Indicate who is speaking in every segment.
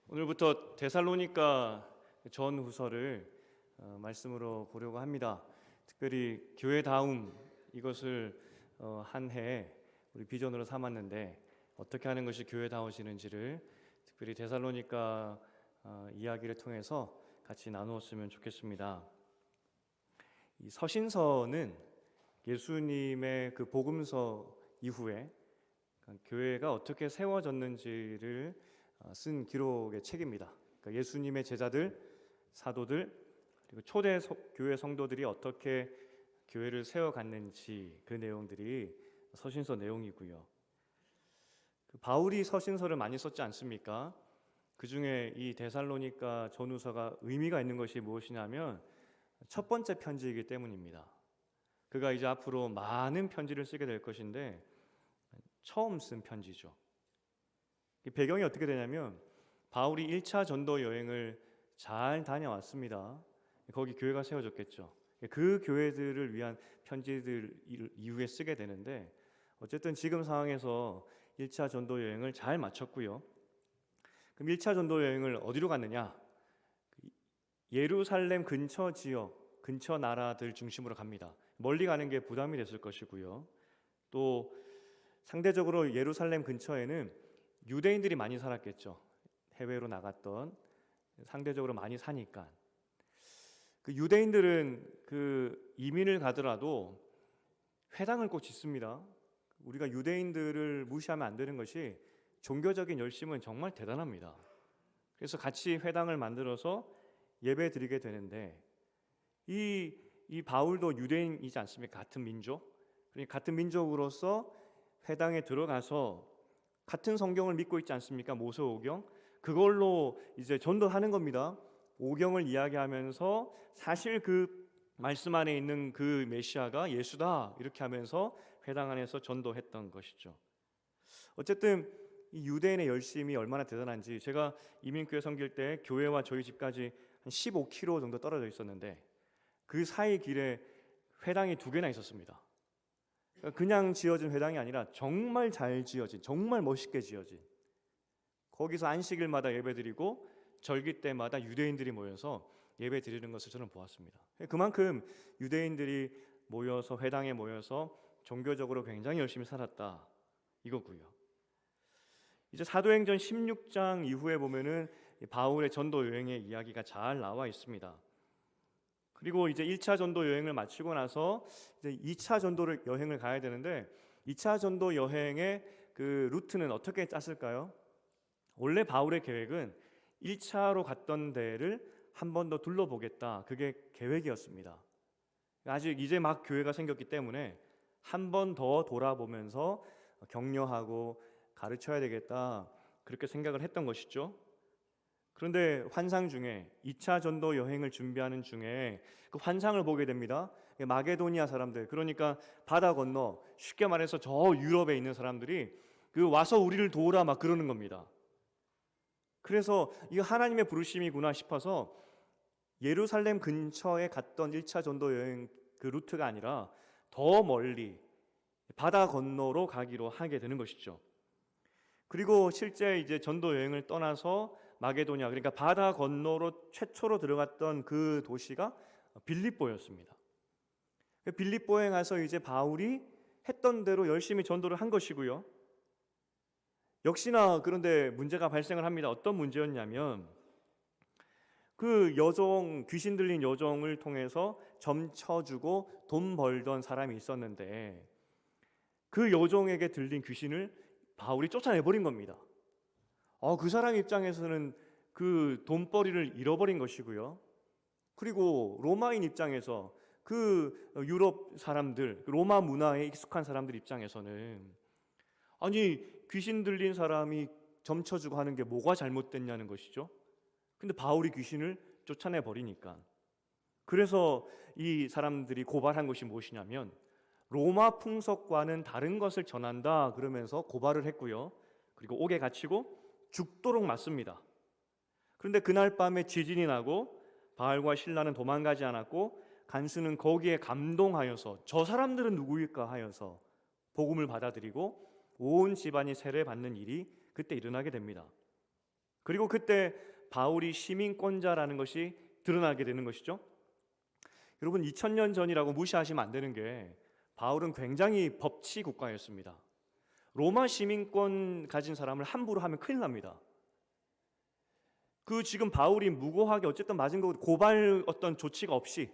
Speaker 1: 오늘부터 데살로니가 전후서를 말씀으로 보려고 합니다. 특별히 교회다움 이것을 한 해 우리 비전으로 삼았는데 어떻게 하는 것이 교회다워지는지를 특별히 데살로니가 이야기를 통해서 같이 나누었으면 좋겠습니다. 이 서신서는 예수님의 그 복음서 이후에 교회가 어떻게 세워졌는지를 쓴 기록의 책입니다. 그러니까 예수님의 제자들, 사도들, 그리고 초대 교회 성도들이 어떻게 교회를 세워갔는지 그 내용들이 서신서 내용이고요. 바울이 서신서를 많이 썼지 않습니까? 그 중에 이 데살로니가 전후서가 의미가 있는 것이 무엇이냐면 첫 번째 편지이기 때문입니다. 그가 이제 앞으로 많은 편지를 쓰게 될 것인데 처음 쓴 편지죠. 배경이 어떻게 되냐면 바울이 1차 전도 여행을 잘 다녀왔습니다. 거기 교회가 세워졌겠죠. 그 교회들을 위한 편지들 이후에 쓰게 되는데 어쨌든 지금 상황에서 1차 전도 여행을 잘 마쳤고요. 그럼 1차 전도 여행을 어디로 갔느냐? 예루살렘 근처 지역, 근처 나라들 중심으로 갑니다. 멀리 가는 게 부담이 됐을 것이고요. 또 상대적으로 예루살렘 근처에는 유대인들이 많이 살았겠죠. 해외로 나갔던 상대적으로 많이 사니까. 그 유대인들은 그 이민을 가더라도 회당을 꼭 짓습니다. 우리가 유대인들을 무시하면 안 되는 것이 종교적인 열심은 정말 대단합니다. 그래서 같이 회당을 만들어서 예배 드리게 되는데 이 바울도 유대인이지 않습니까? 같은 민족. 그러니까 같은 민족으로서 회당에 들어가서 같은 성경을 믿고 있지 않습니까? 모세오경. 그걸로 이제 전도하는 겁니다. 오경을 이야기하면서 사실 그 말씀 안에 있는 그 메시아가 예수다 이렇게 하면서 회당 안에서 전도했던 것이죠. 어쨌든 이 유대인의 열심이 얼마나 대단한지 제가 이민교회 섬길 때 교회와 저희 집까지 한 15km 정도 떨어져 있었는데 그 사이 길에 회당이 2개나 있었습니다. 그냥 지어진 회당이 아니라 정말 잘 지어진, 정말 멋있게 지어진, 거기서 안식일마다 예배드리고 절기 때마다 유대인들이 모여서 예배 드리는 것을 저는 보았습니다. 그만큼 유대인들이 모여서 회당에 모여서 종교적으로 굉장히 열심히 살았다 이거고요. 이제 사도행전 16장 이후에 보면은 바울의 전도 여행의 이야기가 잘 나와 있습니다. 그리고 이제 1차 전도 여행을 마치고 나서 이제 2차 전도 여행을 가야 되는데 2차 전도 여행의 그 루트는 어떻게 짰을까요? 원래 바울의 계획은 1차로 갔던 데를 한 번 더 둘러보겠다. 그게 계획이었습니다. 아직 이제 막 교회가 생겼기 때문에 한 번 더 돌아보면서 격려하고 가르쳐야 되겠다. 그렇게 생각을 했던 것이죠. 그런데 환상 중에 2차 전도 여행을 준비하는 중에 그 환상을 보게 됩니다. 마게도니아 사람들, 그러니까 바다 건너 쉽게 말해서 저 유럽에 있는 사람들이 그 와서 우리를 도우라 막 그러는 겁니다. 그래서 이거 하나님의 부르심이구나 싶어서 예루살렘 근처에 갔던 1차 전도 여행 그 루트가 아니라 더 멀리 바다 건너로 가기로 하게 되는 것이죠. 그리고 실제 이제 전도 여행을 떠나서 마게도니아, 그러니까 바다 건너로 최초로 들어갔던 그 도시가 빌립보였습니다. 빌립보에 가서 이제 바울이 했던 대로 열심히 전도를 한 것이고요. 역시나 그런데 문제가 발생을 합니다. 어떤 문제였냐면 그 여종, 귀신 들린 여종을 통해서 점쳐주고 돈 벌던 사람이 있었는데 그 여종에게 들린 귀신을 바울이 쫓아내버린 겁니다. 그 사람 입장에서는 그 돈벌이를 잃어버린 것이고요. 그리고 로마인 입장에서 그 유럽 사람들, 로마 문화에 익숙한 사람들 입장에서는 아니 귀신 들린 사람이 점쳐주고 하는 게 뭐가 잘못됐냐는 것이죠. 근데 바울이 귀신을 쫓아내버리니까. 그래서 이 사람들이 고발한 것이 무엇이냐면 로마 풍속과는 다른 것을 전한다 그러면서 고발을 했고요. 그리고 옥에 갇히고 죽도록 맞습니다. 그런데 그날 밤에 지진이 나고 바울과 실라는 도망가지 않았고 간수는 거기에 감동하여서 저 사람들은 누구일까 하여서 복음을 받아들이고 온 집안이 세례받는 일이 그때 일어나게 됩니다. 그리고 그때 바울이 시민권자라는 것이 드러나게 되는 것이죠. 여러분, 2000년 전이라고 무시하시면 안 되는 게 바울은 굉장히 법치 국가였습니다. 로마 시민권 가진 사람을 함부로 하면 큰일 납니다. 그 지금 바울이 무고하게 어쨌든 맞은 거 고발 어떤 조치가 없이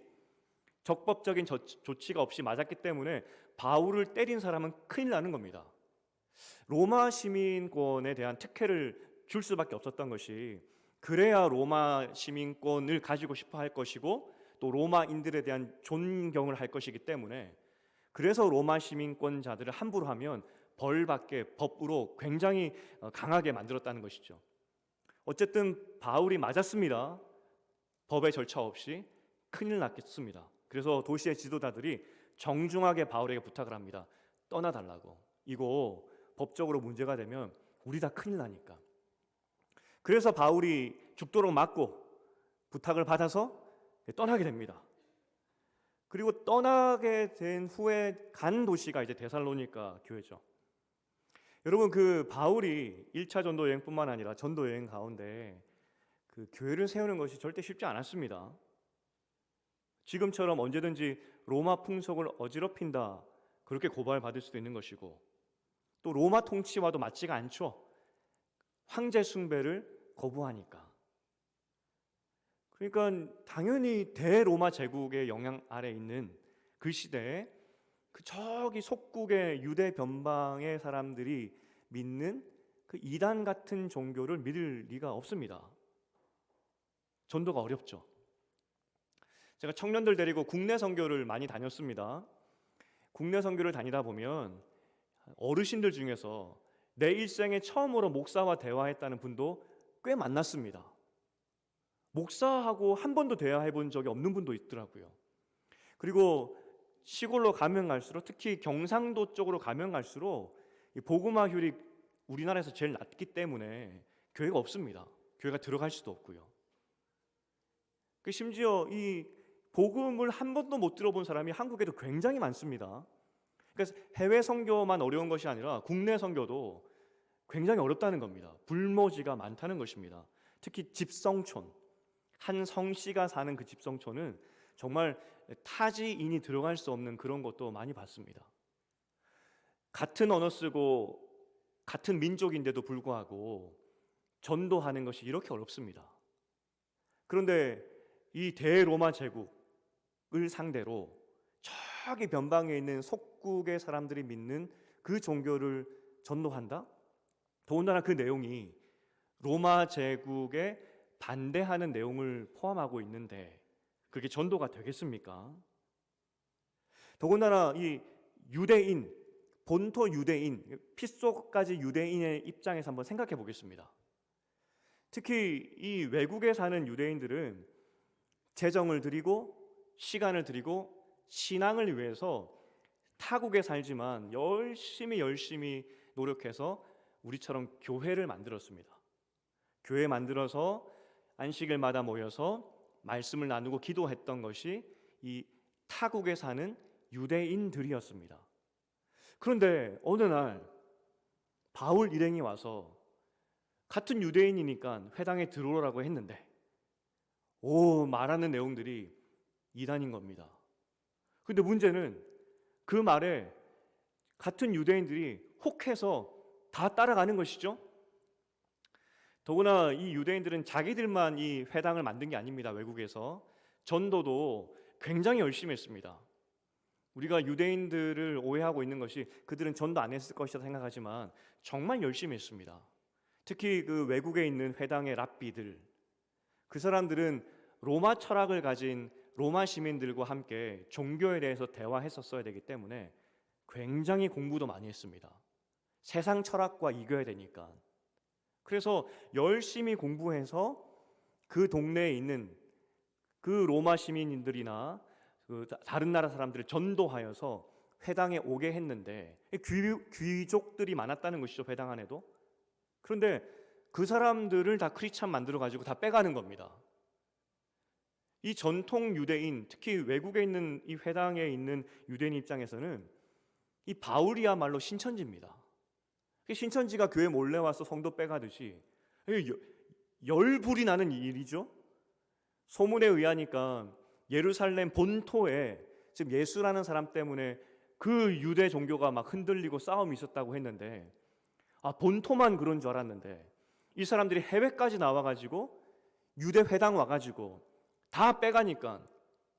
Speaker 1: 적법적인 조치가 없이 맞았기 때문에 바울을 때린 사람은 큰일 나는 겁니다. 로마 시민권에 대한 특혜를 줄 수밖에 없었던 것이, 그래야 로마 시민권을 가지고 싶어 할 것이고 또 로마인들에 대한 존경을 할 것이기 때문에, 그래서 로마 시민권자들을 함부로 하면 벌받게 법으로 굉장히 강하게 만들었다는 것이죠. 어쨌든 바울이 맞았습니다. 법의 절차 없이 큰일 났겠습니다. 그래서 도시의 지도자들이 정중하게 바울에게 부탁을 합니다. 떠나달라고. 이거 법적으로 문제가 되면 우리 다 큰일 나니까. 그래서 바울이 죽도록 맞고 부탁을 받아서 떠나게 됩니다. 그리고 떠나게 된 후에 간 도시가 이제 데살로니가 교회죠. 여러분, 그 바울이 1차 전도 여행뿐만 아니라 전도 여행 가운데 그 교회를 세우는 것이 절대 쉽지 않았습니다. 지금처럼 언제든지 로마 풍속을 어지럽힌다, 그렇게 고발받을 수도 있는 것이고, 또 로마 통치와도 맞지가 않죠. 황제 숭배를 거부하니까. 그러니까 당연히 대로마 제국의 영향 아래 있는 그 시대에 그 저기 속국의 유대 변방의 사람들이 믿는 그 이단 같은 종교를 믿을 리가 없습니다. 전도가 어렵죠. 제가 청년들 데리고 국내 선교를 많이 다녔습니다. 국내 선교를 다니다 보면 어르신들 중에서 내 일생에 처음으로 목사와 대화했다는 분도 꽤 만났습니다. 목사하고 한 번도 대화해 본 적이 없는 분도 있더라고요. 그리고 시골로 가면 갈수록, 특히 경상도 쪽으로 가면 갈수록 이 복음화율이 우리나라에서 제일 낮기 때문에 교회가 없습니다. 교회가 들어갈 수도 없고요. 심지어 이 복음을 한 번도 못 들어본 사람이 한국에도 굉장히 많습니다. 그래서 해외 선교만 어려운 것이 아니라 국내 선교도 굉장히 어렵다는 겁니다. 불모지가 많다는 것입니다. 특히 집성촌, 한 성씨가 사는 그 집성촌은 정말 타지인이 들어갈 수 없는 그런 것도 많이 봤습니다. 같은 언어 쓰고 같은 민족인데도 불구하고 전도하는 것이 이렇게 어렵습니다. 그런데 이 대로마 제국을 상대로 저기 변방에 있는 속국의 사람들이 믿는 그 종교를 전도한다? 더군다나 그 내용이 로마 제국에 반대하는 내용을 포함하고 있는데 그게 전도가 되겠습니까? 더군다나 이 유대인, 본토 유대인, 핏속까지 유대인의 입장에서 한번 생각해 보겠습니다. 특히 이 외국에 사는 유대인들은 재정을 들이고 시간을 들이고 신앙을 위해서 타국에 살지만 열심히 노력해서 우리처럼 교회를 만들었습니다. 교회 만들어서 안식일마다 모여서 말씀을 나누고 기도했던 것이 이 타국에 사는 유대인들이었습니다. 그런데 어느 날 바울 일행이 와서 같은 유대인이니까 회당에 들어오라고 했는데 말하는 내용들이 이단인 겁니다. 근데 문제는 그 말에 같은 유대인들이 혹해서 다 따라가는 것이죠. 더구나 이 유대인들은 자기들만 이 회당을 만든 게 아닙니다. 외국에서 전도도 굉장히 열심히 했습니다. 우리가 유대인들을 오해하고 있는 것이 그들은 전도 안 했을 것이라 생각하지만 정말 열심히 했습니다. 특히 그 외국에 있는 회당의 랍비들, 그 사람들은 로마 철학을 가진 로마 시민들과 함께 종교에 대해서 대화했었어야 되기 때문에 굉장히 공부도 많이 했습니다. 세상 철학과 이겨야 되니까. 그래서 열심히 공부해서 그 동네에 있는 그 로마 시민들이나 그 다른 나라 사람들을 전도하여서 회당에 오게 했는데 귀족들이 많았다는 것이죠. 회당 안에도. 그런데 그 사람들을 다 크리스찬 만들어 가지고 다 빼가는 겁니다. 이 전통 유대인, 특히 외국에 있는 이 회당에 있는 유대인 입장에서는 이 바울이야말로 신천지입니다. 신천지가 교회 몰래 와서 성도 빼가듯이 열불이 나는 일이죠. 소문에 의하니까 예루살렘 본토에 지금 예수라는 사람 때문에 그 유대 종교가 막 흔들리고 싸움이 있었다고 했는데, 본토만 그런 줄 알았는데 이 사람들이 해외까지 나와가지고 유대 회당 와가지고 다 빼가니까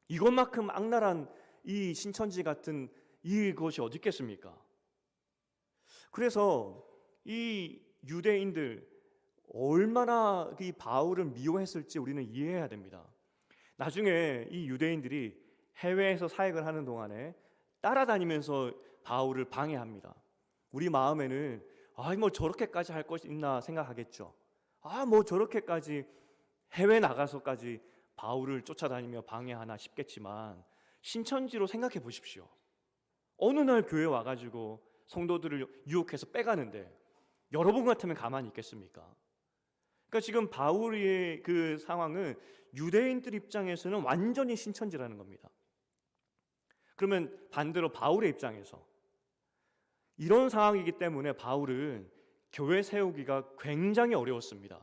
Speaker 1: 이것만큼 악랄한 이 신천지 같은 이것이 어디 있겠습니까? 그래서 이 유대인들 얼마나 이 바울을 미워했을지 우리는 이해해야 됩니다. 나중에 이 유대인들이 해외에서 사역을 하는 동안에 따라다니면서 바울을 방해합니다. 우리 마음에는 뭐 저렇게까지 할 것이 있나 생각하겠죠. 뭐 저렇게까지 해외 나가서까지 바울을 쫓아다니며 방해하나 싶겠지만, 신천지로 생각해 보십시오. 어느 날 교회 와가지고 성도들을 유혹해서 빼가는데 여러분 같으면 가만히 있겠습니까? 그러니까 지금 바울의 그 상황은 유대인들 입장에서는 완전히 신천지라는 겁니다. 그러면 반대로 바울의 입장에서 이런 상황이기 때문에 바울은 교회 세우기가 굉장히 어려웠습니다.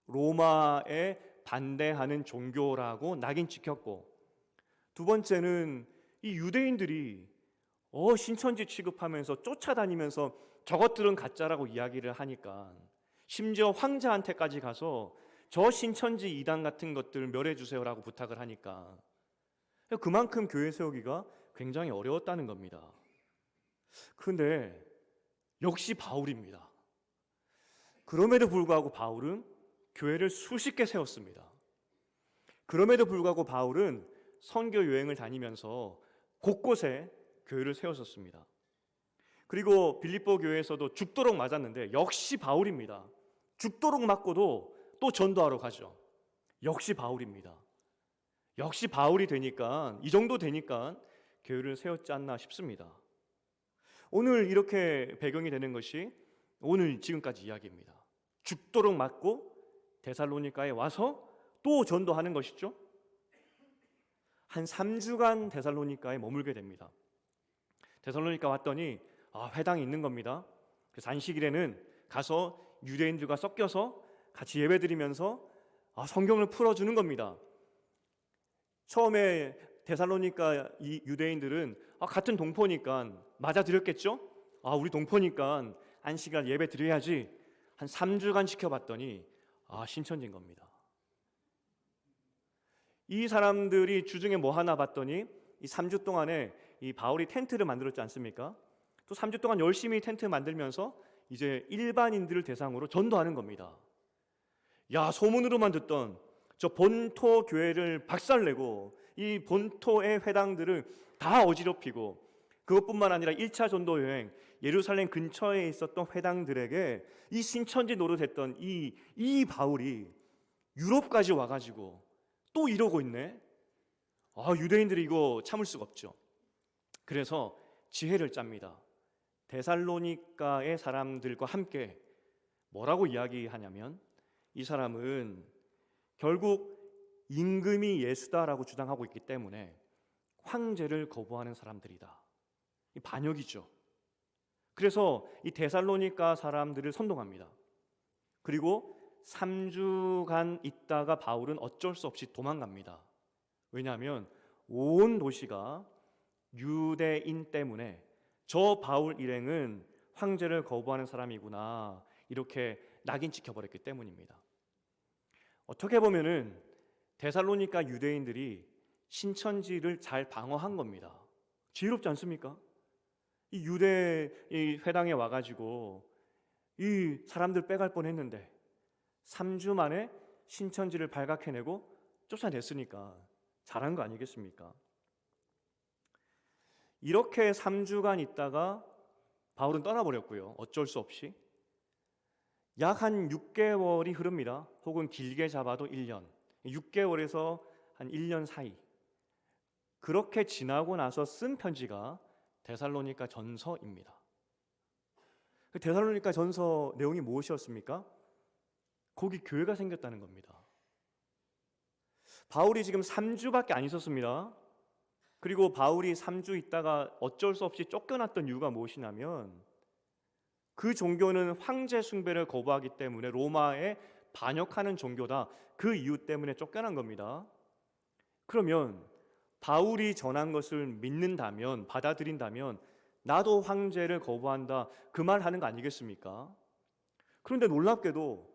Speaker 1: 로마에 반대하는 종교라고 낙인 찍혔고, 두 번째는 이 유대인들이 신천지 취급하면서 쫓아다니면서 저것들은 가짜라고 이야기를 하니까 심지어 황제한테까지 가서 저 신천지 이단 같은 것들 멸해 주세요라고 부탁을 하니까 그만큼 교회 세우기가 굉장히 어려웠다는 겁니다. 그런데 역시 바울입니다. 그럼에도 불구하고 바울은 교회를 수십 개 세웠습니다. 그럼에도 불구하고 바울은 선교 여행을 다니면서 곳곳에 교회를 세웠었습니다. 그리고 빌립보 교회에서도 죽도록 맞았는데 역시 바울입니다. 죽도록 맞고도 또 전도하러 가죠. 역시 바울입니다. 역시 바울이 되니까, 이 정도 되니까 교회를 세웠지 않나 싶습니다. 오늘 이렇게 배경이 되는 것이 오늘 지금까지 이야기입니다. 죽도록 맞고 데살로니가에 와서 또 전도하는 것이죠. 한 3주간 데살로니가에 머물게 됩니다. 데살로니가 왔더니 회당이 있는 겁니다. 그래서 안식일에는 가서 유대인들과 섞여서 같이 예배드리면서 성경을 풀어주는 겁니다. 처음에 데살로니가 이 유대인들은 같은 동포니까 맞아들였겠죠? 우리 동포니까 안식일 예배 드려야지. 한 3주간 지켜봤더니 신천지인 겁니다. 이 사람들이 주중에 뭐 하나 봤더니 이 3주 동안에 이 바울이 텐트를 만들었지 않습니까? 또 3주 동안 열심히 텐트 만들면서 이제 일반인들을 대상으로 전도하는 겁니다. 소문으로만 듣던 저 본토 교회를 박살내고 이 본토의 회당들을 다 어지럽히고, 그것뿐만 아니라 1차 전도 여행 예루살렘 근처에 있었던 회당들에게 이 신천지 노릇했던 이 바울이 유럽까지 와가지고 또 이러고 있네. 유대인들이 이거 참을 수가 없죠. 그래서 지혜를 짭니다. 데살로니가의 사람들과 함께 뭐라고 이야기하냐면, 이 사람은 결국 임금이 예수다라고 주장하고 있기 때문에 황제를 거부하는 사람들이다. 이 반역이죠. 그래서 이 데살로니가 사람들을 선동합니다. 그리고 3주간 있다가 바울은 어쩔 수 없이 도망갑니다. 왜냐하면 온 도시가 유대인 때문에 저 바울 일행은 황제를 거부하는 사람이구나, 이렇게 낙인 찍혀버렸기 때문입니다. 어떻게 보면은 데살로니가 유대인들이 신천지를 잘 방어한 겁니다. 지혜롭지 않습니까? 이 유대 이 회당에 와가지고 이 사람들 빼갈 뻔했는데 3주 만에 신천지를 발각해내고 쫓아냈으니까 잘한 거 아니겠습니까? 이렇게 3주간 있다가 바울은 떠나버렸고요. 어쩔 수 없이 약 한 6개월이 흐릅니다. 혹은 길게 잡아도 1년, 6개월에서 한 1년 사이, 그렇게 지나고 나서 쓴 편지가 데살로니가 전서입니다. 데살로니가 전서 내용이 무엇이었습니까? 거기 교회가 생겼다는 겁니다. 바울이 지금 3주밖에 안 있었습니다. 그리고 바울이 3주 있다가 어쩔 수 없이 쫓겨났던 이유가 무엇이냐면, 그 종교는 황제 숭배를 거부하기 때문에 로마의 반역하는 종교다. 그 이유 때문에 쫓겨난 겁니다. 그러면 바울이 전한 것을 믿는다면, 받아들인다면 나도 황제를 거부한다, 그 말 하는 거 아니겠습니까? 그런데 놀랍게도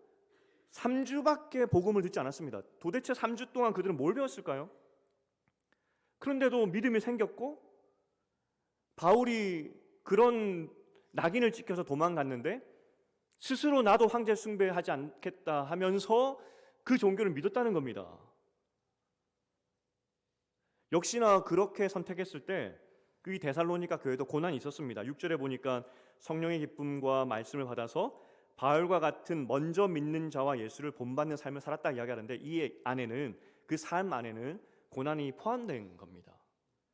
Speaker 1: 3주밖에 복음을 듣지 않았습니다. 도대체 3주 동안 그들은 뭘 배웠을까요? 그런데도 믿음이 생겼고, 바울이 그런 낙인을 찍혀서 도망갔는데 스스로 나도 황제 숭배하지 않겠다 하면서 그 종교를 믿었다는 겁니다. 역시나 그렇게 선택했을 때 이 데살로니가 교회도 고난이 있었습니다. 6절에 보니까 성령의 기쁨과 말씀을 받아서 바울과 같은 먼저 믿는 자와 예수를 본받는 삶을 살았다 이야기하는데, 이 안에는, 그 삶 안에는 고난이 포함된 겁니다.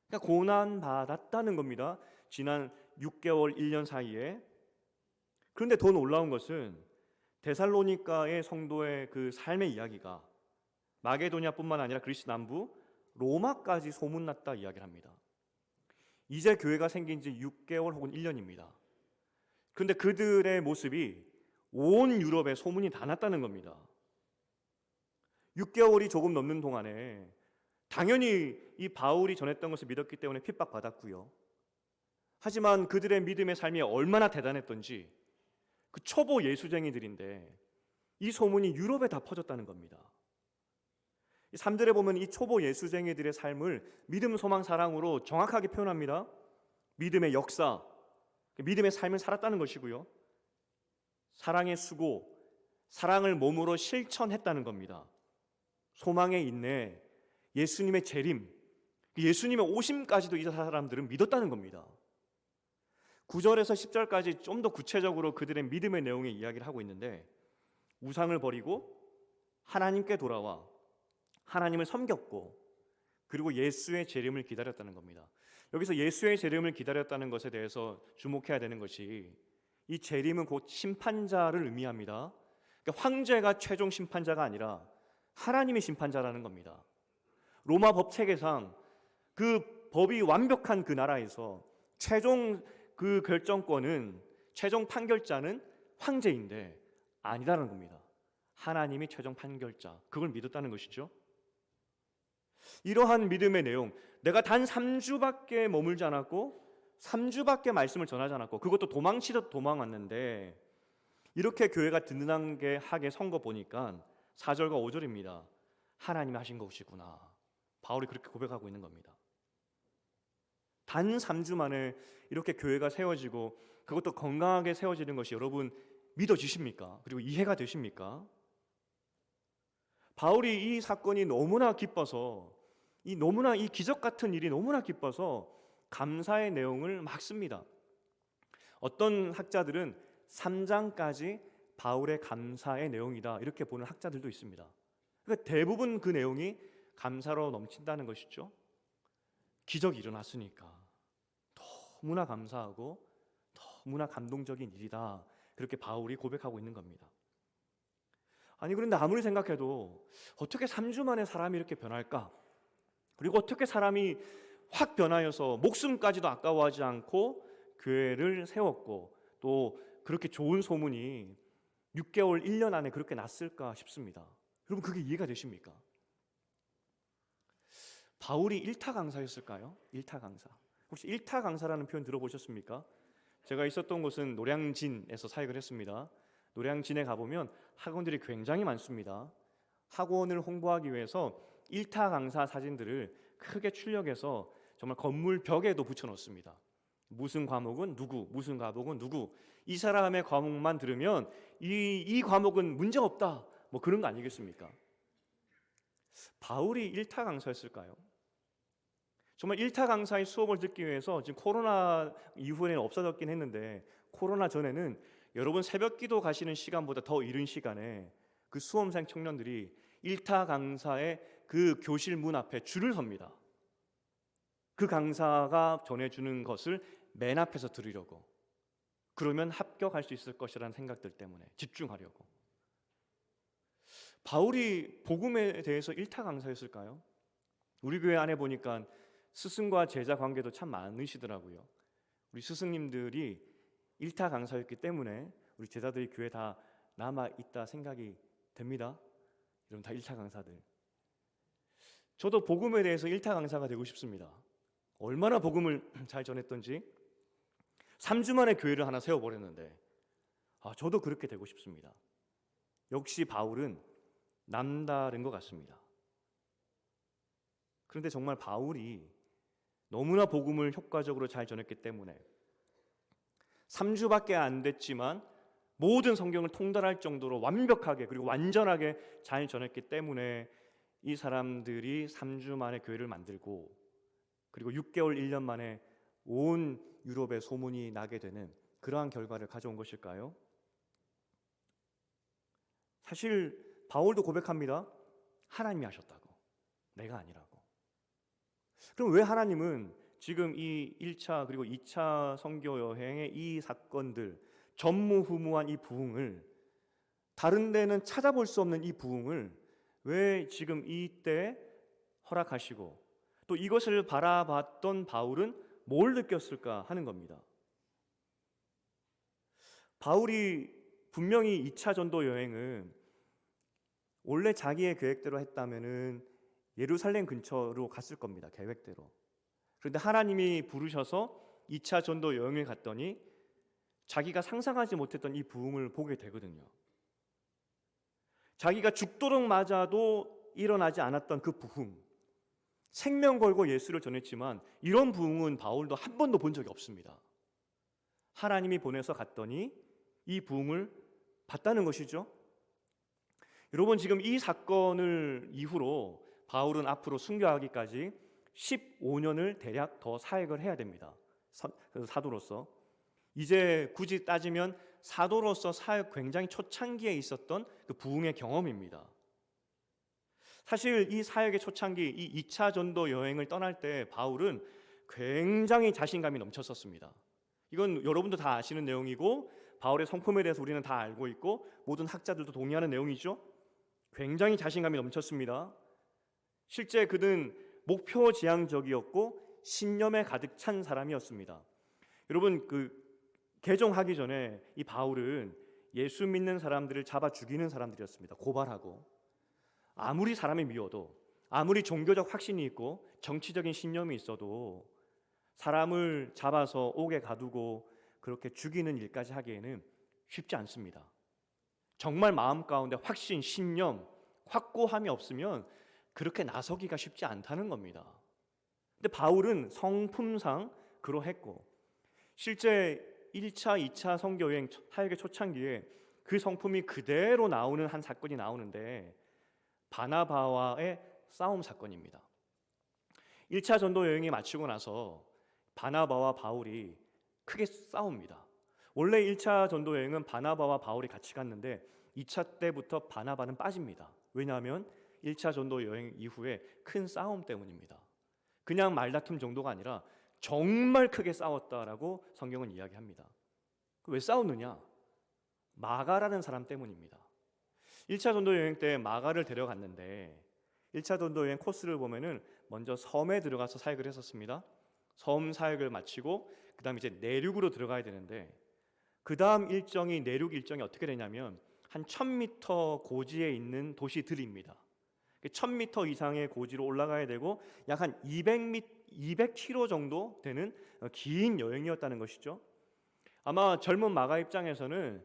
Speaker 1: 그러니까 고난 받았다는 겁니다. 지난 6개월 1년 사이에. 그런데 더 놀라운 것은 데살로니가의 성도의 그 삶의 이야기가 마게도냐뿐만 아니라 그리스 남부 로마까지 소문났다 이야기를 합니다. 이제 교회가 생긴 지 6개월 혹은 1년입니다. 그런데 그들의 모습이 온 유럽에 소문이 다 났다는 겁니다. 6개월이 조금 넘는 동안에 당연히 이 바울이 전했던 것을 믿었기 때문에 핍박받았고요. 하지만 그들의 믿음의 삶이 얼마나 대단했던지, 그 초보 예수쟁이들인데 이 소문이 유럽에 다 퍼졌다는 겁니다. 3절에 보면 이 초보 예수쟁이들의 삶을 믿음, 소망, 사랑으로 정확하게 표현합니다. 믿음의 역사, 믿음의 삶을 살았다는 것이고요. 사랑의 수고, 사랑을 몸으로 실천했다는 겁니다. 소망의 인내, 예수님의 재림, 예수님의 오심까지도 이 사람들은 믿었다는 겁니다. 9절에서 10절까지 좀 더 구체적으로 그들의 믿음의 내용의 이야기를 하고 있는데, 우상을 버리고 하나님께 돌아와 하나님을 섬겼고, 그리고 예수의 재림을 기다렸다는 겁니다. 여기서 예수의 재림을 기다렸다는 것에 대해서 주목해야 되는 것이, 이 재림은 곧 심판자를 의미합니다. 그러니까 황제가 최종 심판자가 아니라 하나님이 심판자라는 겁니다. 로마 법 체계상 그 법이 완벽한 그 나라에서 최종 그 결정권은, 최종 판결자는 황제인데 아니다라는 겁니다. 하나님이 최종 판결자, 그걸 믿었다는 것이죠. 이러한 믿음의 내용, 내가 단 3주밖에 머물지 않았고 3주밖에 말씀을 전하지 않았고, 그것도 도망치듯 도망왔는데 이렇게 교회가 든든하게 선거 보니까 4절과 5절입니다. 하나님이 하신 것이구나. 바울이 그렇게 고백하고 있는 겁니다. 단 3주 만에 이렇게 교회가 세워지고, 그것도 건강하게 세워지는 것이 여러분 믿어지십니까? 그리고 이해가 되십니까? 바울이 이 사건이 너무나 기뻐서, 너무나 이 기적 같은 일이 너무나 기뻐서 감사의 내용을 막 씁니다. 어떤 학자들은 3장까지 바울의 감사의 내용이다 이렇게 보는 학자들도 있습니다. 그러니까 대부분 그 내용이 감사로 넘친다는 것이죠. 기적이 일어났으니까 너무나 감사하고 너무나 감동적인 일이다, 그렇게 바울이 고백하고 있는 겁니다. 아니, 그런데 아무리 생각해도 어떻게 3주 만에 사람이 이렇게 변할까? 그리고 어떻게 사람이 확 변하여서 목숨까지도 아까워하지 않고 교회를 세웠고, 또 그렇게 좋은 소문이 6개월, 1년 안에 그렇게 났을까 싶습니다. 여러분, 그게 이해가 되십니까? 바울이 일타 강사였을까요? 일타 강사. 혹시 일타 강사라는 표현 들어보셨습니까? 제가 있었던 곳은 노량진에서 사역을 했습니다. 노량진에 가보면 학원들이 굉장히 많습니다. 학원을 홍보하기 위해서 일타 강사 사진들을 크게 출력해서 정말 건물 벽에도 붙여놓습니다. 무슨 과목은 누구, 무슨 과목은 누구, 이 사람의 과목만 들으면 이 과목은 문제 없다, 뭐 그런 거 아니겠습니까? 바울이 일타 강사였을까요? 정말 일타 강사의 수업을 듣기 위해서, 지금 코로나 이후에는 없어졌긴 했는데 코로나 전에는 여러분 새벽 기도 가시는 시간보다 더 이른 시간에 그 수험생 청년들이 일타 강사의 그 교실 문 앞에 줄을 섭니다. 그 강사가 전해주는 것을 맨 앞에서 들으려고, 그러면 합격할 수 있을 것이라는 생각들 때문에 집중하려고. 바울이 복음에 대해서 일타 강사였을까요? 우리 교회 안에 보니까 스승과 제자 관계도 참 많으시더라고요. 우리 스승님들이 일타 강사였기 때문에 우리 제자들이 교회에 다 남아있다 생각이 됩니다. 여러분 다 1타 강사들. 저도 복음에 대해서 1타 강사가 되고 싶습니다. 얼마나 복음을 잘 전했던지 3주 만에 교회를 하나 세워버렸는데 저도 그렇게 되고 싶습니다. 역시 바울은 남다른 것 같습니다. 그런데 정말 바울이 너무나 복음을 효과적으로 잘 전했기 때문에 3주밖에 안 됐지만 모든 성경을 통달할 정도로 완벽하게 그리고 완전하게 잘 전했기 때문에 이 사람들이 3주 만에 교회를 만들고 그리고 6개월 1년 만에 온 유럽에 소문이 나게 되는 그러한 결과를 가져온 것일까요? 사실 바울도 고백합니다. 하나님이 하셨다고. 내가 아니라고. 그럼 왜 하나님은 지금 이 1차 그리고 2차 선교 여행의 이 사건들 전무후무한 이 부흥을 다른 데는 찾아볼 수 없는 이 부흥을 왜 지금 이때 허락하시고 또 이것을 바라봤던 바울은 뭘 느꼈을까 하는 겁니다. 바울이 분명히 2차 전도 여행은 원래 자기의 계획대로 했다면은 예루살렘 근처로 갔을 겁니다. 계획대로. 그런데 하나님이 부르셔서 2차 전도 여행을 갔더니 자기가 상상하지 못했던 이 부흥을 보게 되거든요. 자기가 죽도록 맞아도 일어나지 않았던 그 부흥, 생명 걸고 예수를 전했지만 이런 부흥은 바울도 한 번도 본 적이 없습니다. 하나님이 보내서 갔더니 이 부흥을 봤다는 것이죠. 여러분 지금 이 사건을 이후로 바울은 앞으로 순교하기까지 15년을 대략 더 사역을 해야 됩니다. 사도로서. 이제 굳이 따지면 사도로서 사역 굉장히 초창기에 있었던 그 부흥의 경험입니다. 사실 이 사역의 초창기, 이 2차 전도 여행을 떠날 때 바울은 굉장히 자신감이 넘쳤었습니다. 이건 여러분도 다 아시는 내용이고 바울의 성품에 대해서 우리는 다 알고 있고 모든 학자들도 동의하는 내용이죠. 굉장히 자신감이 넘쳤습니다. 실제 그는 목표지향적이었고 신념에 가득 찬 사람이었습니다. 여러분 개종하기 전에 이 바울은 예수 믿는 사람들을 잡아 죽이는 사람들이었습니다. 고발하고 아무리 사람이 미워도 아무리 종교적 확신이 있고 정치적인 신념이 있어도 사람을 잡아서 옥에 가두고 그렇게 죽이는 일까지 하기에는 쉽지 않습니다. 정말 마음 가운데 확신, 신념, 확고함이 없으면 그렇게 나서기가 쉽지 않다는 겁니다. 근데 바울은 성품상 그러했고 실제 1차, 2차 선교 여행 사역의 초창기에 그 성품이 그대로 나오는 한 사건이 나오는데 바나바와의 싸움 사건입니다. 1차 전도 여행이 마치고 나서 바나바와 바울이 크게 싸웁니다. 원래 1차 전도 여행은 바나바와 바울이 같이 갔는데 2차 때부터 바나바는 빠집니다. 왜냐하면 1차 전도 여행 이후에 큰 싸움 때문입니다. 그냥 말다툼 정도가 아니라 정말 크게 싸웠다라고 성경은 이야기합니다. 왜 싸웠느냐? 마가라는 사람 때문입니다. 1차 전도 여행 때 마가를 데려갔는데 1차 전도 여행 코스를 보면은 먼저 섬에 들어가서 사역을 했었습니다. 섬 사역을 마치고 그 다음 이제 내륙으로 들어가야 되는데 그 다음 일정이 내륙 일정이 어떻게 되냐면 한 1000m 고지에 있는 도시들입니다. 1000m 이상의 고지로 올라가야 되고 약 한 200km 정도 되는 긴 여행이었다는 것이죠. 아마 젊은 마가 입장에서는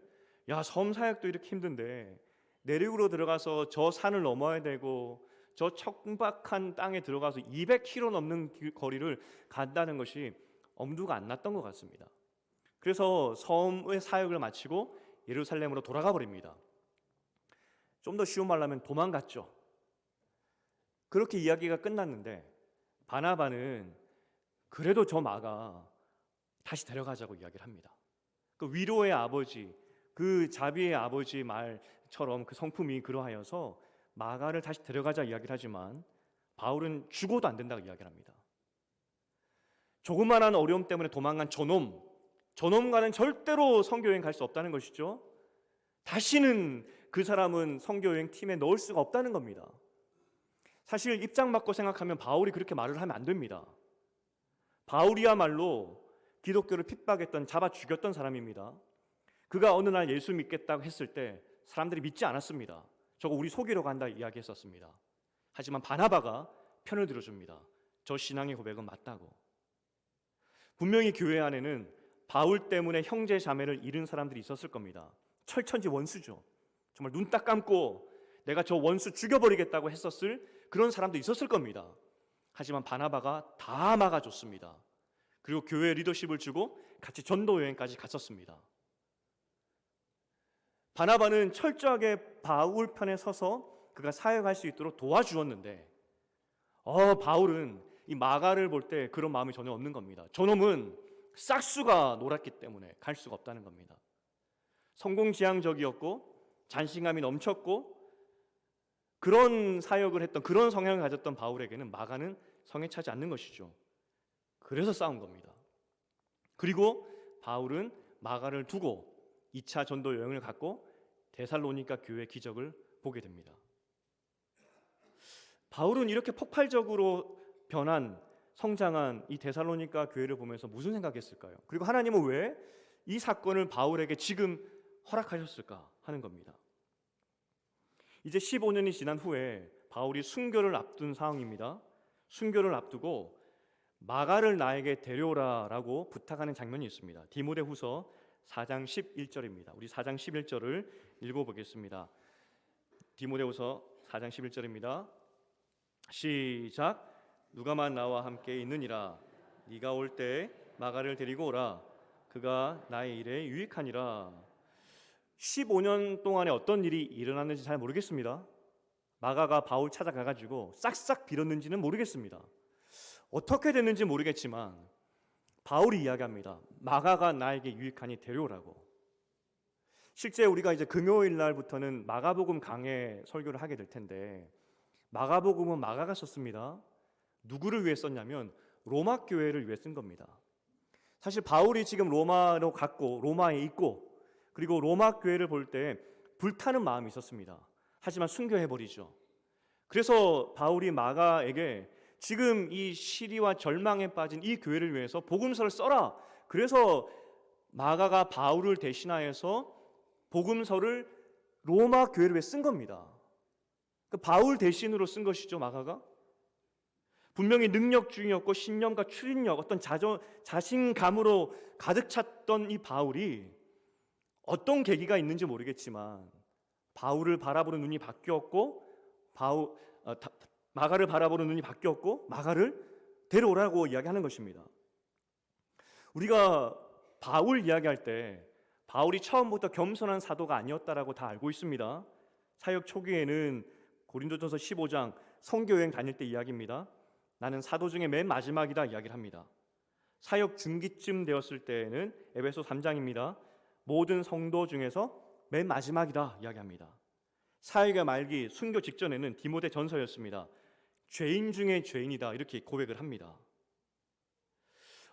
Speaker 1: 섬 사역도 이렇게 힘든데 내륙으로 들어가서 저 산을 넘어야 되고 저 척박한 땅에 들어가서 200km 넘는 거리를 간다는 것이 엄두가 안 났던 것 같습니다. 그래서 섬의 사역을 마치고 예루살렘으로 돌아가 버립니다. 좀 더 쉬운 말로 하면 도망갔죠. 그렇게 이야기가 끝났는데 바나바는 그래도 저 마가 다시 데려가자고 이야기를 합니다. 그 위로의 아버지, 그 자비의 아버지 말처럼 그 성품이 그러하여서 마가를 다시 데려가자 이야기를 하지만 바울은 죽어도 안 된다고 이야기를 합니다. 조그만한 어려움 때문에 도망간 저놈과는 절대로 선교여행 갈 수 없다는 것이죠. 다시는 그 사람은 선교여행 팀에 넣을 수가 없다는 겁니다. 사실 입장 바꿔 생각하면 바울이 그렇게 말을 하면 안 됩니다. 바울이야말로 기독교를 핍박했던, 잡아 죽였던 사람입니다. 그가 어느 날 예수 믿겠다고 했을 때 사람들이 믿지 않았습니다. 저거 우리 속이려고 한다 이야기했었습니다. 하지만 바나바가 편을 들어줍니다. 저 신앙의 고백은 맞다고. 분명히 교회 안에는 바울 때문에 형제 자매를 잃은 사람들이 있었을 겁니다. 철천지 원수죠. 정말 눈 딱 감고 내가 저 원수 죽여버리겠다고 했었을 그런 사람도 있었을 겁니다. 하지만 바나바가 다 막아줬습니다. 그리고 교회 리더십을 주고 같이 전도 여행까지 갔었습니다. 바나바는 철저하게 바울 편에 서서 그가 사역할 수 있도록 도와주었는데 바울은 이 마가를 볼 때 그런 마음이 전혀 없는 겁니다. 저놈은 싹수가 놀았기 때문에 갈 수가 없다는 겁니다. 성공지향적이었고 자신감이 넘쳤고 그런 사역을 했던, 그런 성향을 가졌던 바울에게는 마가는 성에 차지 않는 것이죠. 그래서 싸운 겁니다. 그리고 바울은 마가를 두고 2차 전도 여행을 갔고 데살로니가 교회 기적을 보게 됩니다. 바울은 이렇게 폭발적으로 변한, 성장한 이 데살로니가 교회를 보면서 무슨 생각했을까요? 그리고 하나님은 왜 이 사건을 바울에게 지금 허락하셨을까 하는 겁니다. 이제 15년이 지난 후에 바울이 순교를 앞둔 상황입니다. 순교를 앞두고 마가를 나에게 데려오라라고 부탁하는 장면이 있습니다. 디모데후서 4장 11절입니다. 우리 4장 11절을 읽어보겠습니다. 디모데후서 4장 11절입니다. 시작. 누가만 나와 함께 있느니라. 네가 올 때 마가를 데리고 오라. 그가 나의 일에 유익하니라. 15년 동안에 어떤 일이 일어났는지 잘 모르겠습니다. 마가가 바울 찾아가가지고 싹싹 빌었는지는 모르겠습니다. 어떻게 됐는지 모르겠지만 바울이 이야기합니다. 마가가 나에게 유익하니 데려오라고. 실제 우리가 이제 금요일 날부터는 마가복음 강해 설교를 하게 될 텐데 마가복음은 마가가 썼습니다. 누구를 위해 썼냐면 로마 교회를 위해 쓴 겁니다. 사실 바울이 지금 로마로 갔고 로마에 있고 그리고 로마 교회를 볼 때 불타는 마음이 있었습니다. 하지만 순교해버리죠. 그래서 바울이 마가에게 지금 이 시리와 절망에 빠진 이 교회를 위해서 복음서를 써라. 그래서 마가가 바울을 대신하여서 복음서를 로마 교회를 위해 쓴 겁니다. 바울 대신으로 쓴 것이죠, 마가가. 분명히 능력주의였고 신념과 추진력, 어떤 자신감으로 가득 찼던 이 바울이 어떤 계기가 있는지 모르겠지만 바울을 바라보는 눈이 바뀌었고 마가를 바라보는 눈이 바뀌었고 마가를 데려오라고 이야기하는 것입니다. 우리가 바울 이야기할 때 바울이 처음부터 겸손한 사도가 아니었다라고 다 알고 있습니다. 사역 초기에는 고린도전서 15장 선교여행 다닐 때 이야기입니다. 나는 사도 중에 맨 마지막이다 이야기를 합니다. 사역 중기쯤 되었을 때에는 에베소 3장입니다. 모든 성도 중에서 맨 마지막이다 이야기합니다. 사역의 말기 순교 직전에는 디모데 전서였습니다. 죄인 중에 죄인이다 이렇게 고백을 합니다.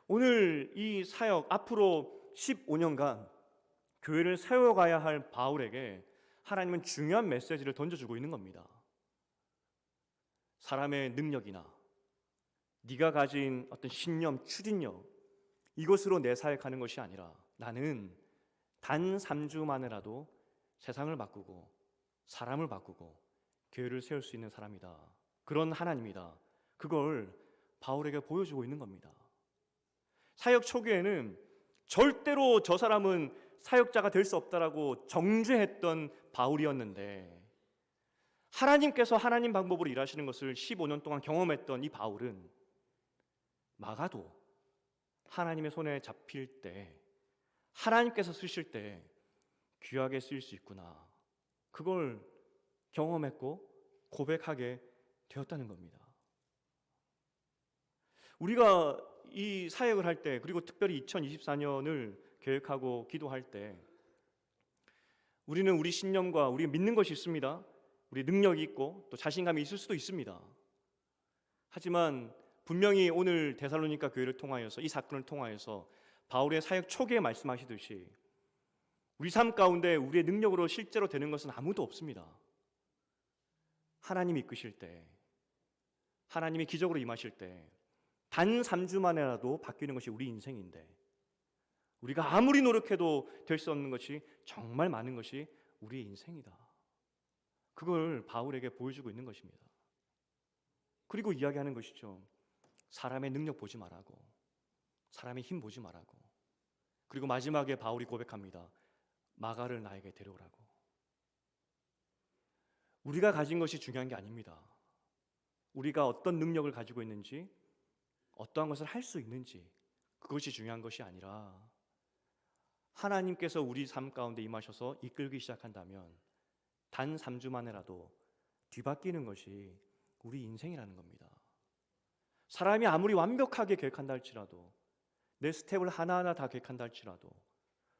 Speaker 1: 오늘 이 사역 앞으로 15년간 교회를 세워가야 할 바울에게 하나님은 중요한 메시지를 던져주고 있는 겁니다. 사람의 능력이나 네가 가진 어떤 신념, 추진력 이것으로 내 사역하는 것이 아니라 나는 단 3주 만에라도 세상을 바꾸고 사람을 바꾸고 교회를 세울 수 있는 사람이다. 그런 하나님이다. 그걸 바울에게 보여주고 있는 겁니다. 사역 초기에는 절대로 저 사람은 사역자가 될 수 없다라고 정죄했던 바울이었는데 하나님께서 하나님 방법으로 일하시는 것을 15년 동안 경험했던 이 바울은 마가도 하나님의 손에 잡힐 때 하나님께서 쓰실 때 귀하게 쓰일 수 있구나. 그걸 경험했고 고백하게 되었다는 겁니다. 우리가 이 사역을 할 때 그리고 특별히 2024년을 계획하고 기도할 때 우리는 우리 신념과 우리 믿는 것이 있습니다. 우리 능력이 있고 또 자신감이 있을 수도 있습니다. 하지만 분명히 오늘 데살로니가 교회를 통하여서 이 사건을 통하여서 바울의 사역 초기에 말씀하시듯이 우리 삶 가운데 우리의 능력으로 실제로 되는 것은 아무도 없습니다. 하나님이 이끄실 때 하나님이 기적으로 임하실 때 단 3주 만에라도 바뀌는 것이 우리 인생인데 우리가 아무리 노력해도 될 수 없는 것이 정말 많은 것이 우리의 인생이다. 그걸 바울에게 보여주고 있는 것입니다. 그리고 이야기하는 것이죠. 사람의 능력 보지 말라고, 사람의 힘 보지 말라고. 그리고 마지막에 바울이 고백합니다. 마가를 나에게 데려오라고. 우리가 가진 것이 중요한 게 아닙니다. 우리가 어떤 능력을 가지고 있는지, 어떠한 것을 할 수 있는지, 그것이 중요한 것이 아니라 하나님께서 우리 삶 가운데 임하셔서 이끌기 시작한다면 단 3주 만에라도 뒤바뀌는 것이 우리 인생이라는 겁니다. 사람이 아무리 완벽하게 계획한다 할지라도, 내 스텝을 하나하나 다 계획한다 할지라도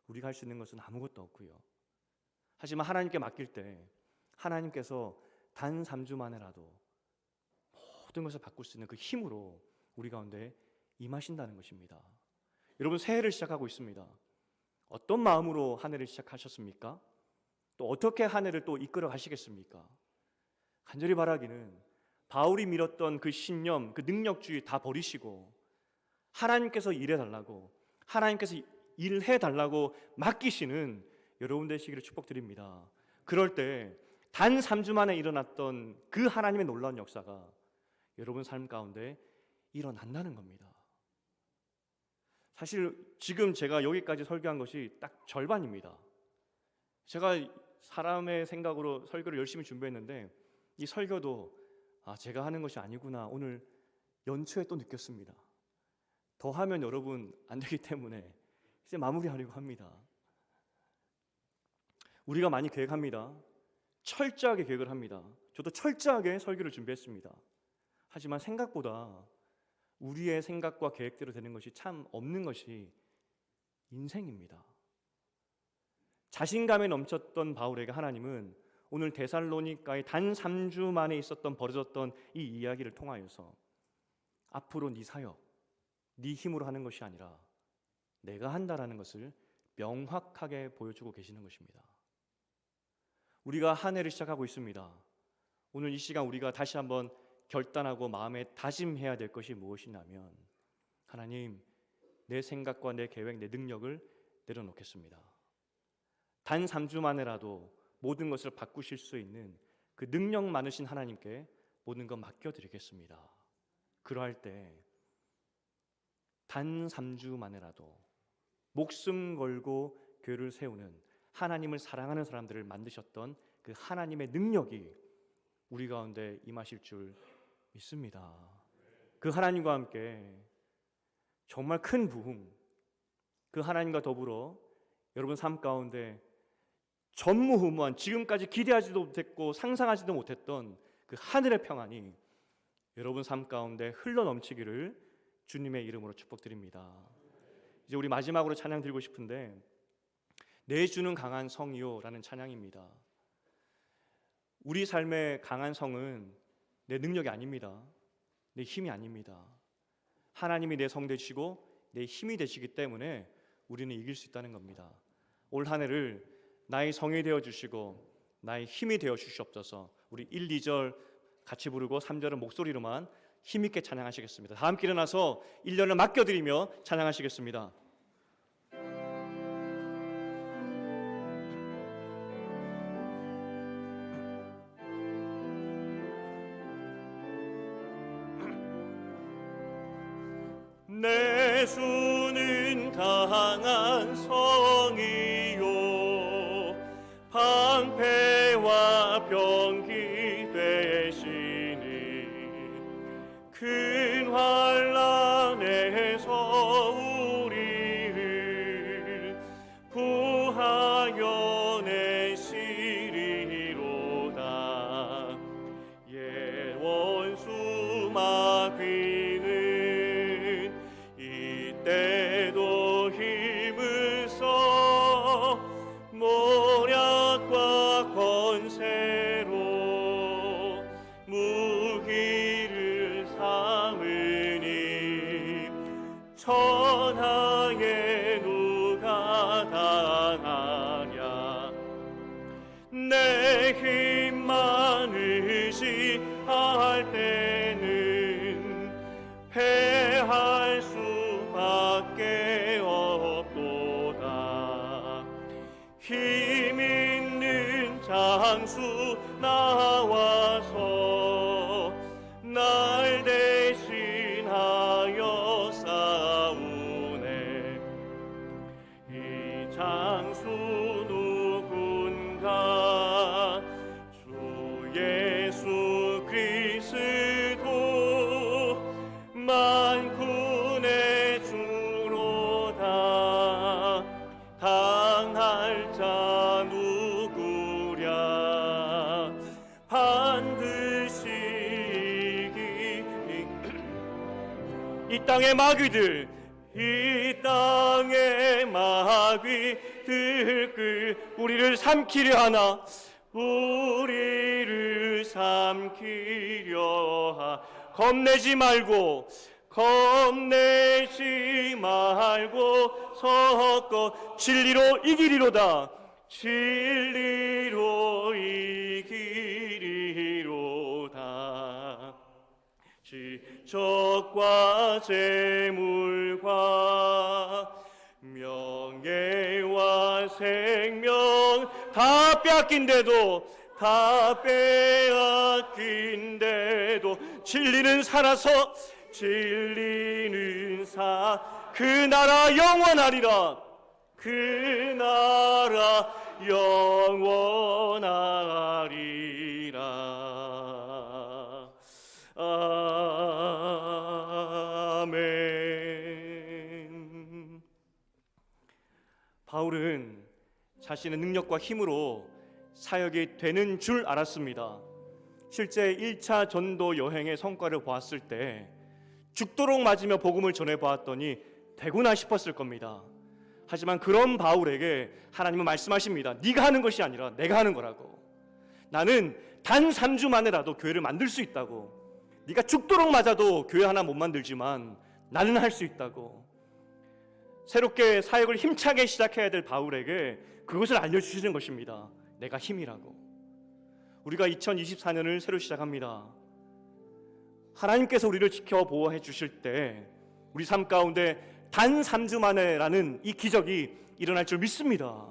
Speaker 1: 우리가 할 수 있는 것은 아무것도 없고요. 하지만 하나님께 맡길 때 하나님께서 단 3주 만에라도 모든 것을 바꿀 수 있는 그 힘으로 우리 가운데 임하신다는 것입니다. 여러분, 새해를 시작하고 있습니다. 어떤 마음으로 한 해를 시작하셨습니까? 또 어떻게 한 해를 또 이끌어 가시겠습니까? 간절히 바라기는 바울이 밀었던 그 신념, 그 능력주의 다 버리시고 하나님께서 일해달라고, 하나님께서 일을 해달라고 맡기시는 여러분 되시기를 축복드립니다. 그럴 때 단 3주 만에 일어났던 그 하나님의 놀라운 역사가 여러분 삶 가운데 일어난다는 겁니다. 사실 지금 제가 여기까지 설교한 것이 딱 절반입니다. 제가 사람의 생각으로 설교를 열심히 준비했는데 이 설교도 제가 하는 것이 아니구나 오늘 연초에 또 느꼈습니다. 더 하면 여러분 안 되기 때문에 이제 마무리하려고 합니다. 우리가 많이 계획합니다. 철저하게 계획을 합니다. 저도 철저하게 설교를 준비했습니다. 하지만 생각보다 우리의 생각과 계획대로 되는 것이 참 없는 것이 인생입니다. 자신감에 넘쳤던 바울에게 하나님은 오늘 데살로니가에 단 3주 만에 있었던 벌어졌던 이 이야기를 통하여서 앞으로 네 사역, 네 힘으로 하는 것이 아니라 내가 한다라는 것을 명확하게 보여주고 계시는 것입니다. 우리가 한 해를 시작하고 있습니다. 오늘 이 시간 우리가 다시 한번 결단하고 마음에 다짐해야 될 것이 무엇이냐면 하나님, 내 생각과 내 계획, 내 능력을 내려놓겠습니다. 단 3주 만에라도 모든 것을 바꾸실 수 있는 그 능력 많으신 하나님께 모든 것 맡겨드리겠습니다. 그러할 때 단 3주 만에라도 목숨 걸고 교회를 세우는 하나님을 사랑하는 사람들을 만드셨던 그 하나님의 능력이 우리 가운데 임하실 줄 믿습니다. 그 하나님과 함께 정말 큰 부흥, 그 하나님과 더불어 여러분 삶 가운데 전무후무한, 지금까지 기대하지도 못했고 상상하지도 못했던 그 하늘의 평안이 여러분 삶 가운데 흘러넘치기를 주님의 이름으로 축복드립니다. 이제 우리 마지막으로 찬양 드리고 싶은데 내 주는 강한 성이요라는 찬양입니다. 우리 삶의 강한 성은 내 능력이 아닙니다. 내 힘이 아닙니다. 하나님이 내 성 되시고 내 힘이 되시기 때문에 우리는 이길 수 있다는 겁니다. 올 한 해를 나의 성이 되어 주시고 나의 힘이 되어 주시옵소서. 우리 1, 2절 같이 부르고 3절은 목소리로만 힘있게 찬양하시겠습니다. 다 함께 일어나서 1년을 맡겨드리며 찬양하시겠습니다. 내 주는 강한 성이요 방패와 병기 되시니 큰 환난에서 우리를 구하여 내시리로다. 예 원수 마귀는 이때도 힘을 써 모략과 권세로 무기를 삼으니 천하에 누가 당하랴. 내 힘만 의지할 때는 패할 수밖에 없도다. 힘 있는 장수 나 예수 그리스도 만군의 주로다. 당할 자 누구랴. 반드시 이 땅의 마귀들, 이 땅의 마귀들 우리를 삼키려 하나, 우리를 삼키려 하나. 겁내지 말고 섰고 진리로 이기리로다. 진리로 이기리로다. 지적과 재물과 명예와 생명 다 빼앗긴데도 진리는 살아서 그 나라 영원하리라. 그 나라 영원하리라. 아멘. 바울은 자신의 능력과 힘으로 사역이 되는 줄 알았습니다. 실제 1차 전도 여행의 성과를 보았을 때 죽도록 맞으며 복음을 전해보았더니 되구나 싶었을 겁니다. 하지만 그런 바울에게 하나님은 말씀하십니다. 네가 하는 것이 아니라 내가 하는 거라고. 나는 단 3주 만에라도 교회를 만들 수 있다고. 네가 죽도록 맞아도 교회 하나 못 만들지만 나는 할 수 있다고. 새롭게 사역을 힘차게 시작해야 될 바울에게 그것을 알려주시는 것입니다. 내가 힘이라고. 우리가 2024년을 새로 시작합니다. 하나님께서 우리를 지켜 보호해 주실 때 우리 삶 가운데 단 3주 만에라는 이 기적이 일어날 줄 믿습니다.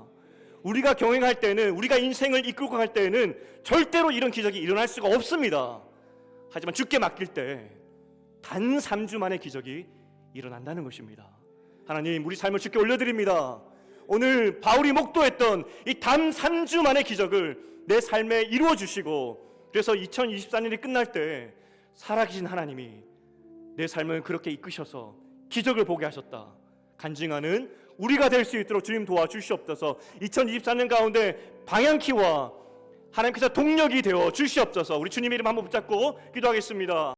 Speaker 1: 우리가 경영할 때는, 우리가 인생을 이끌고 갈 때에는 절대로 이런 기적이 일어날 수가 없습니다. 하지만 주께 맡길 때 단 3주 만에 기적이 일어난다는 것입니다. 하나님, 우리 삶을 주께 올려드립니다. 오늘 바울이 목도했던 이 단 3주 만의 기적을 내 삶에 이루어 주시고, 그래서 2024년이 끝날 때 살아계신 하나님이 내 삶을 그렇게 이끄셔서 기적을 보게 하셨다 간증하는 우리가 될 수 있도록 주님 도와주시옵소서. 2024년 가운데 방향키와 하나님께서 동력이 되어 주시옵소서. 우리 주님 이름 한번 붙잡고 기도하겠습니다.